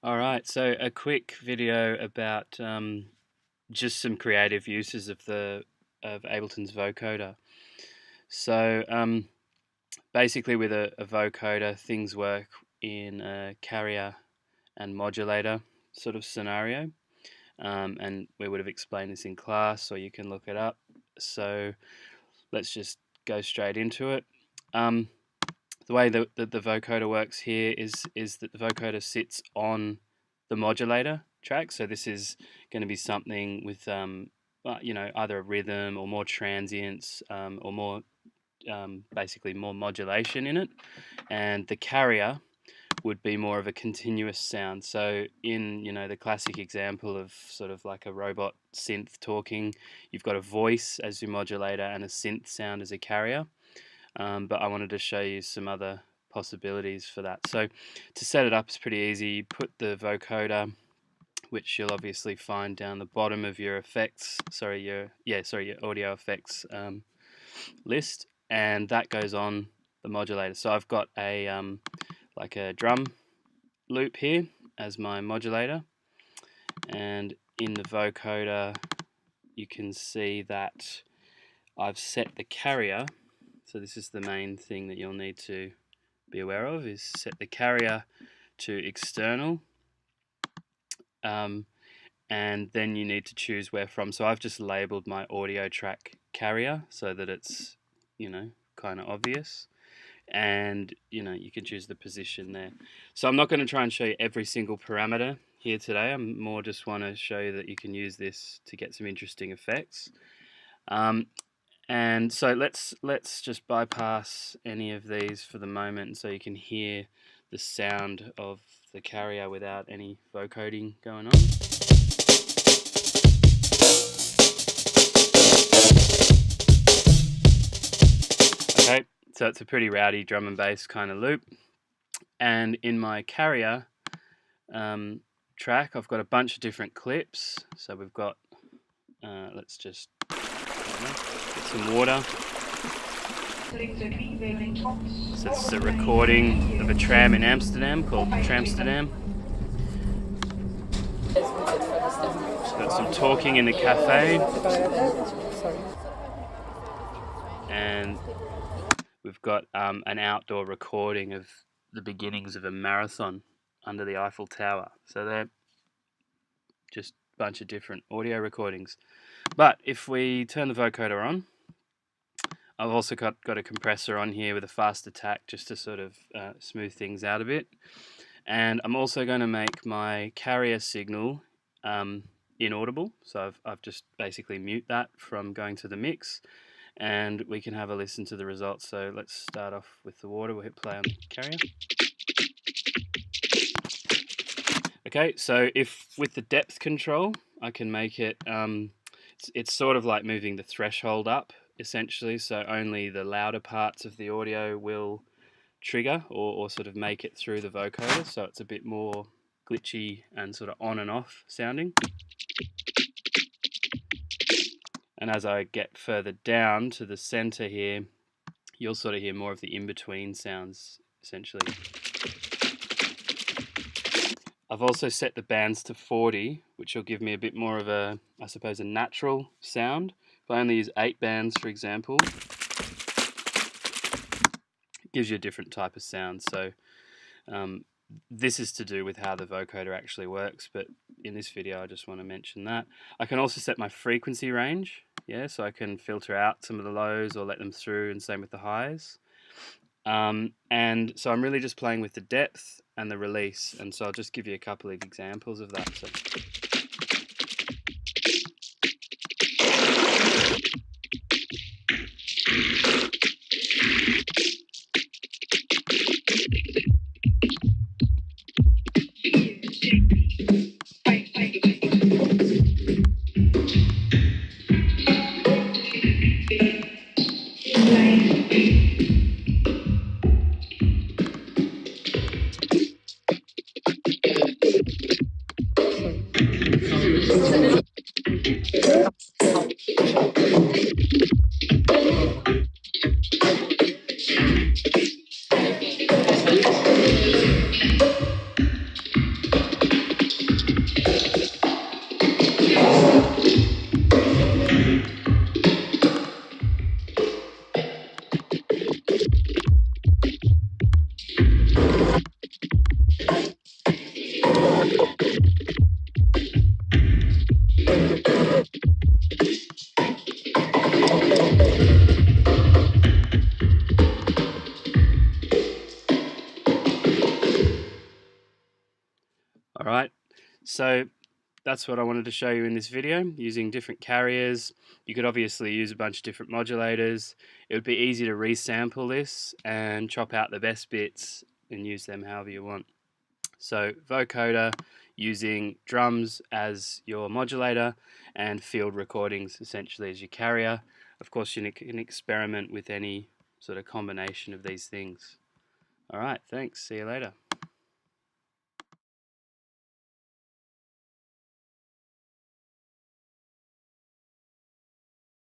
Alright, so a quick video about just some creative uses of Ableton's vocoder. So basically with a vocoder, things work in a carrier and modulator sort of scenario. And we would have explained this in class, or you can look it up. So let's just go straight into it. The way that the vocoder works here is that the vocoder sits on the modulator track. So this is going to be something with either a rhythm or more transients or more basically more modulation in it, and the carrier would be more of a continuous sound. So in the classic example of sort of like a robot synth talking, you've got a voice as your modulator and a synth sound as a carrier. But I wanted to show you some other possibilities for that. So to set it up is pretty easy. You put the vocoder, which you'll obviously find down the bottom of your your audio effects list, and that goes on the modulator. So I've got a like a drum loop here as my modulator, and in the vocoder you can see that I've set the carrier. So this is the main thing that you'll need to be aware of, is set the carrier to external, and then you need to choose where from. So I've just labeled my audio track carrier so that it's kind of obvious, and you can choose the position there. So I'm not going to try and show you every single parameter here today. I'm more just want to show you that you can use this to get some interesting effects. And so let's just bypass any of these for the moment, so you can hear the sound of the carrier without any vocoding going on. Okay, so it's a pretty rowdy drum and bass kind of loop. And in my carrier track, I've got a bunch of different clips. So we've got, let's just get some water. So it's a recording of a tram in Amsterdam called Tramsterdam. Got some talking in the cafe. And we've got an outdoor recording of the beginnings of a marathon under the Eiffel Tower. So they're just a bunch of different audio recordings. But if we turn the vocoder on, I've also got a compressor on here with a fast attack just to sort of smooth things out a bit. And I'm also going to make my carrier signal inaudible. So I've just basically mute that from going to the mix, and we can have a listen to the results. So let's start off with the water. We'll hit play on the carrier. Okay, so if with the depth control, I can make it, it's sort of like moving the threshold up, essentially, so only the louder parts of the audio will trigger or sort of make it through the vocoder, so it's a bit more glitchy and sort of on and off sounding. And as I get further down to the center here, you'll sort of hear more of the in-between sounds, essentially. I've also set the bands to 40, which will give me a bit more of a, I suppose, a natural sound. If I only use 8 bands, for example, it gives you a different type of sound. So this is to do with how the vocoder actually works, but in this video I just want to mention that. I can also set my frequency range, so I can filter out some of the lows or let them through, and same with the highs. And so I'm really just playing with the depth and the release, and so I'll just give you a couple of examples of that. So Alright, so that's what I wanted to show you in this video, using different carriers. You could obviously use a bunch of different modulators. It would be easy to resample this and chop out the best bits and use them however you want. So vocoder, using drums as your modulator and field recordings essentially as your carrier. Of course, you can experiment with any sort of combination of these things. Alright, thanks. See you later.